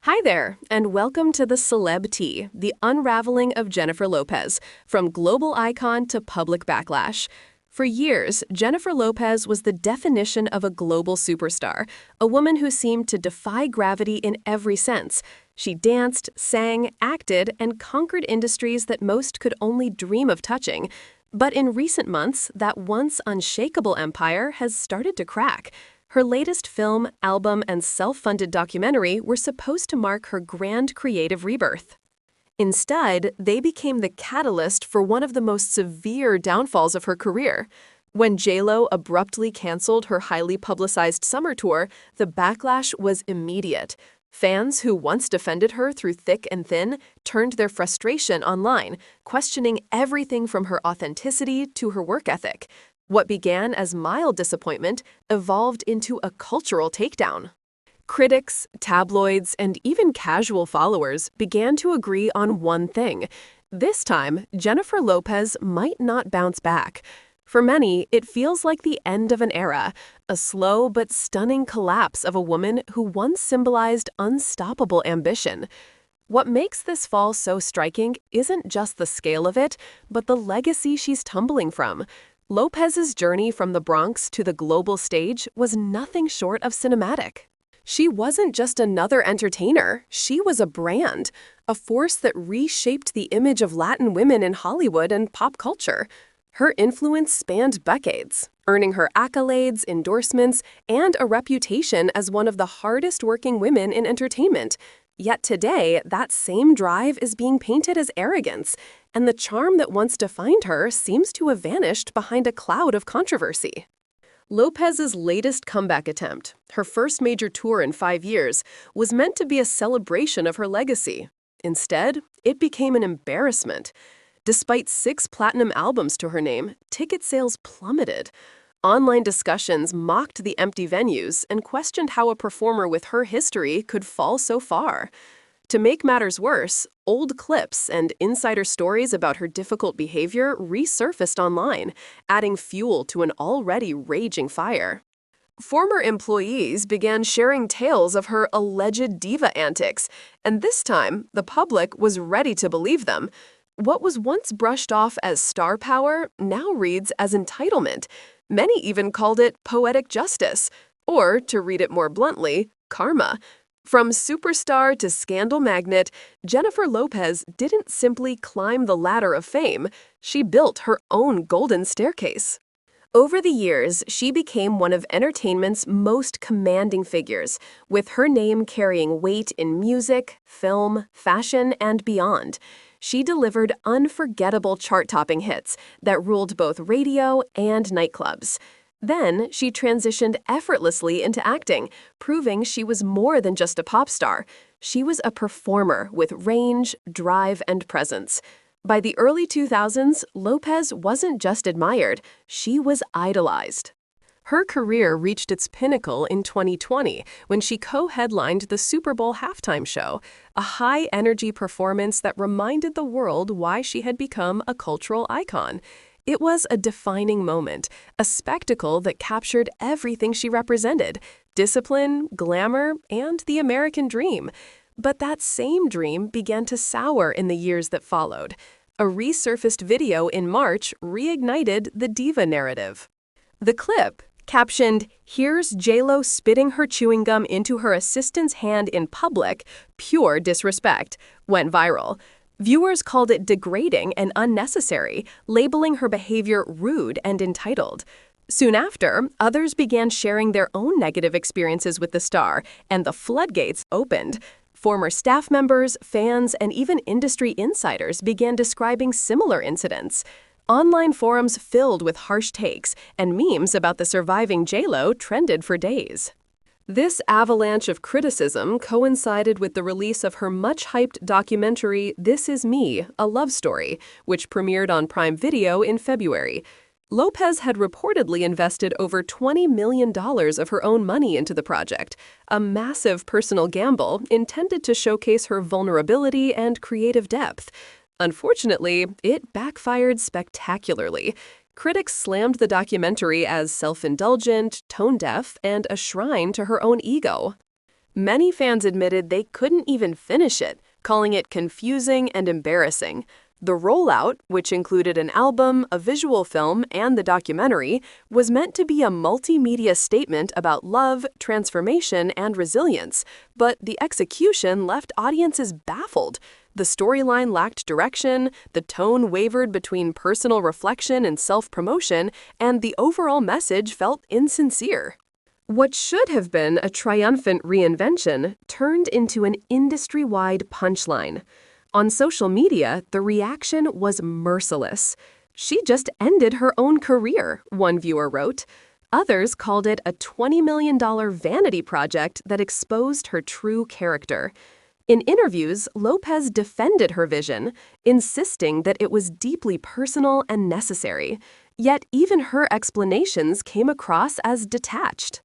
Hi there, and welcome to the Celeb Tea, the unraveling of Jennifer Lopez, from global icon to public backlash. For years, Jennifer Lopez was the definition of a global superstar, a woman who seemed to defy gravity in every sense. She danced, sang, acted, and conquered industries that most could only dream of touching. But in recent months, that once unshakable empire has started to crack. Her latest film, album, and self-funded documentary were supposed to mark her grand creative rebirth. Instead, they became the catalyst for one of the most severe downfalls of her career. When J.Lo abruptly canceled her highly publicized summer tour, the backlash was immediate. Fans who once defended her through thick and thin turned their frustration online, questioning everything from her authenticity to her work ethic. What began as mild disappointment evolved into a cultural takedown. Critics, tabloids, and even casual followers began to agree on one thing. This time, Jennifer Lopez might not bounce back. For many, it feels like the end of an era, a slow but stunning collapse of a woman who once symbolized unstoppable ambition. What makes this fall so striking isn't just the scale of it, but the legacy she's tumbling from. Lopez's journey from the Bronx to the global stage was nothing short of cinematic. She wasn't just another entertainer, she was a brand, a force that reshaped the image of Latin women in Hollywood and pop culture. Her influence spanned decades, earning her accolades, endorsements, and a reputation as one of the hardest-working women in entertainment. Yet today, that same drive is being painted as arrogance, and the charm that once defined her seems to have vanished behind a cloud of controversy. Lopez's latest comeback attempt, her first major tour in 5 years, was meant to be a celebration of her legacy. Instead, it became an embarrassment. Despite 6 platinum albums to her name, ticket sales plummeted. Online discussions mocked the empty venues and questioned how a performer with her history could fall so far. To make matters worse, old clips and insider stories about her difficult behavior resurfaced online, adding fuel to an already raging fire. Former employees began sharing tales of her alleged diva antics, and this time, the public was ready to believe them. What was once brushed off as star power now reads as entitlement. Many even called it poetic justice, or, to read it more bluntly, karma. From superstar to scandal magnet, Jennifer Lopez didn't simply climb the ladder of fame, she built her own golden staircase. Over the years, she became one of entertainment's most commanding figures, with her name carrying weight in music, film, fashion, and beyond. She delivered unforgettable chart-topping hits that ruled both radio and nightclubs. Then, she transitioned effortlessly into acting, proving she was more than just a pop star. She was a performer with range, drive, and presence. By the early 2000s, Lopez wasn't just admired, she was idolized. Her career reached its pinnacle in 2020 when she co-headlined the Super Bowl halftime show, a high-energy performance that reminded the world why she had become a cultural icon. It was a defining moment, a spectacle that captured everything she represented: discipline, glamour, and the American dream. But that same dream began to sour in the years that followed. A resurfaced video in March reignited the diva narrative. The clip, captioned, "Here's J.Lo spitting her chewing gum into her assistant's hand in public, pure disrespect," went viral. Viewers called it degrading and unnecessary, labeling her behavior rude and entitled. Soon after, others began sharing their own negative experiences with the star, and the floodgates opened. Former staff members, fans, and even industry insiders began describing similar incidents. Online forums filled with harsh takes, and memes about the surviving J.Lo trended for days. This avalanche of criticism coincided with the release of her much-hyped documentary This Is Me, A Love Story, which premiered on Prime Video in February. Lopez had reportedly invested over $20 million of her own money into the project, a massive personal gamble intended to showcase her vulnerability and creative depth. Unfortunately, it backfired spectacularly. Critics slammed the documentary as self-indulgent, tone-deaf, and a shrine to her own ego. Many fans admitted they couldn't even finish it, calling it confusing and embarrassing. The rollout, which included an album, a visual film, and the documentary, was meant to be a multimedia statement about love, transformation, and resilience, but the execution left audiences baffled. The storyline lacked direction, the tone wavered between personal reflection and self-promotion, and the overall message felt insincere. What should have been a triumphant reinvention turned into an industry-wide punchline. On social media, the reaction was merciless. "She just ended her own career," one viewer wrote. Others called it a $20 million vanity project that exposed her true character. In interviews, Lopez defended her vision, insisting that it was deeply personal and necessary. Yet even her explanations came across as detached.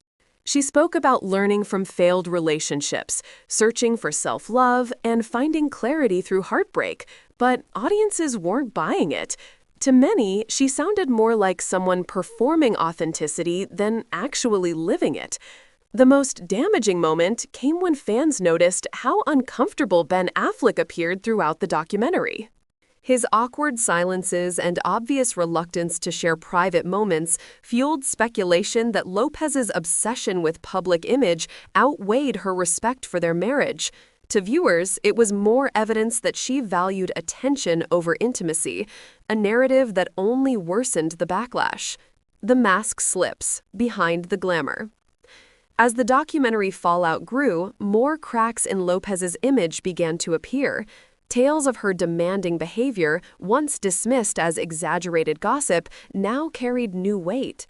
She spoke about learning from failed relationships, searching for self-love, and finding clarity through heartbreak, but audiences weren't buying it. To many, she sounded more like someone performing authenticity than actually living it. The most damaging moment came when fans noticed how uncomfortable Ben Affleck appeared throughout the documentary. His awkward silences and obvious reluctance to share private moments fueled speculation that Lopez's obsession with public image outweighed her respect for their marriage. To viewers, it was more evidence that she valued attention over intimacy, a narrative that only worsened the backlash. The mask slips behind the glamour. As the documentary fallout grew, more cracks in Lopez's image began to appear. Tales of her demanding behavior, once dismissed as exaggerated gossip, now carried new weight.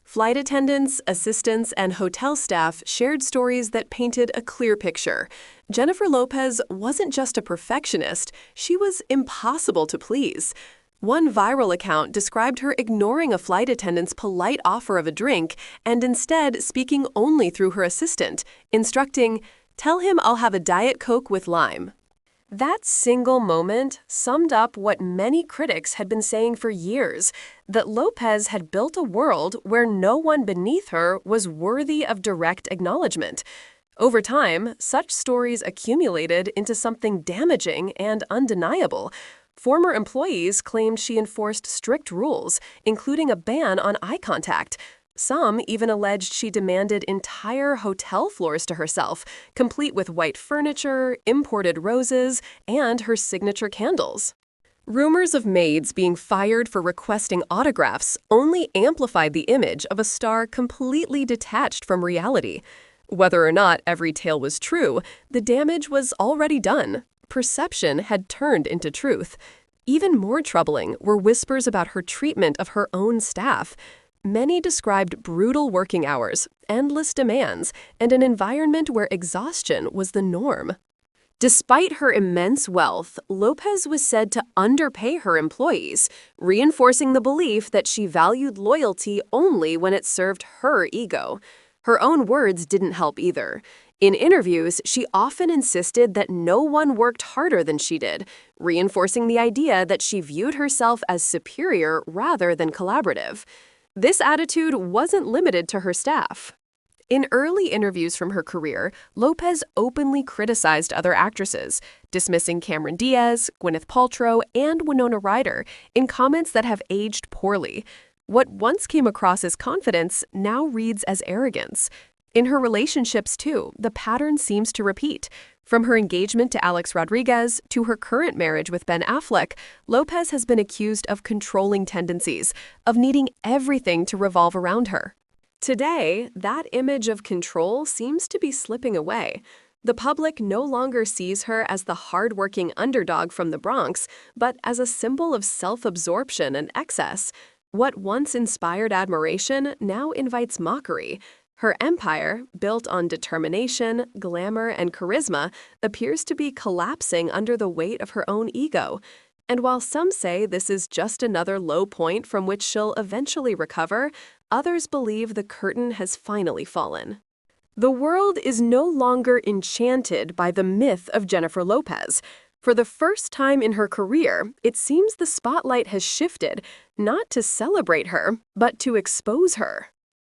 Flight attendants, assistants, and hotel staff shared stories that painted a clear picture. Jennifer Lopez wasn't just a perfectionist, she was impossible to please. One viral account described her ignoring a flight attendant's polite offer of a drink and instead speaking only through her assistant, instructing, "Tell him I'll have a Diet Coke with lime." That single moment summed up what many critics had been saying for years, that Lopez had built a world where no one beneath her was worthy of direct acknowledgement. Over time, such stories accumulated into something damaging and undeniable. Former employees claimed she enforced strict rules, including a ban on eye contact. Some even alleged she demanded entire hotel floors to herself, complete with white furniture, imported roses, and her signature candles. Rumors of maids being fired for requesting autographs only amplified the image of a star completely detached from reality. Whether or not every tale was true, the damage was already done. Perception had turned into truth. Even more troubling were whispers about her treatment of her own staff. Many described brutal working hours, endless demands, and an environment where exhaustion was the norm. Despite her immense wealth, Lopez was said to underpay her employees, reinforcing the belief that she valued loyalty only when it served her ego. Her own words didn't help either. In interviews, she often insisted that no one worked harder than she did, reinforcing the idea that she viewed herself as superior rather than collaborative. This attitude wasn't limited to her staff. In early interviews from her career, Lopez openly criticized other actresses, dismissing Cameron Diaz, Gwyneth Paltrow, and Winona Ryder in comments that have aged poorly. What once came across as confidence now reads as arrogance. In her relationships, too, the pattern seems to repeat. From her engagement to Alex Rodriguez to her current marriage with Ben Affleck, Lopez has been accused of controlling tendencies, of needing everything to revolve around her. Today, that image of control seems to be slipping away. The public no longer sees her as the hard-working underdog from the Bronx, but as a symbol of self-absorption and excess. What once inspired admiration now invites mockery. Her empire, built on determination, glamour, and charisma, appears to be collapsing under the weight of her own ego. And while some say this is just another low point from which she'll eventually recover, others believe the curtain has finally fallen. The world is no longer enchanted by the myth of Jennifer Lopez. For the first time in her career, it seems the spotlight has shifted, not to celebrate her, but to expose her.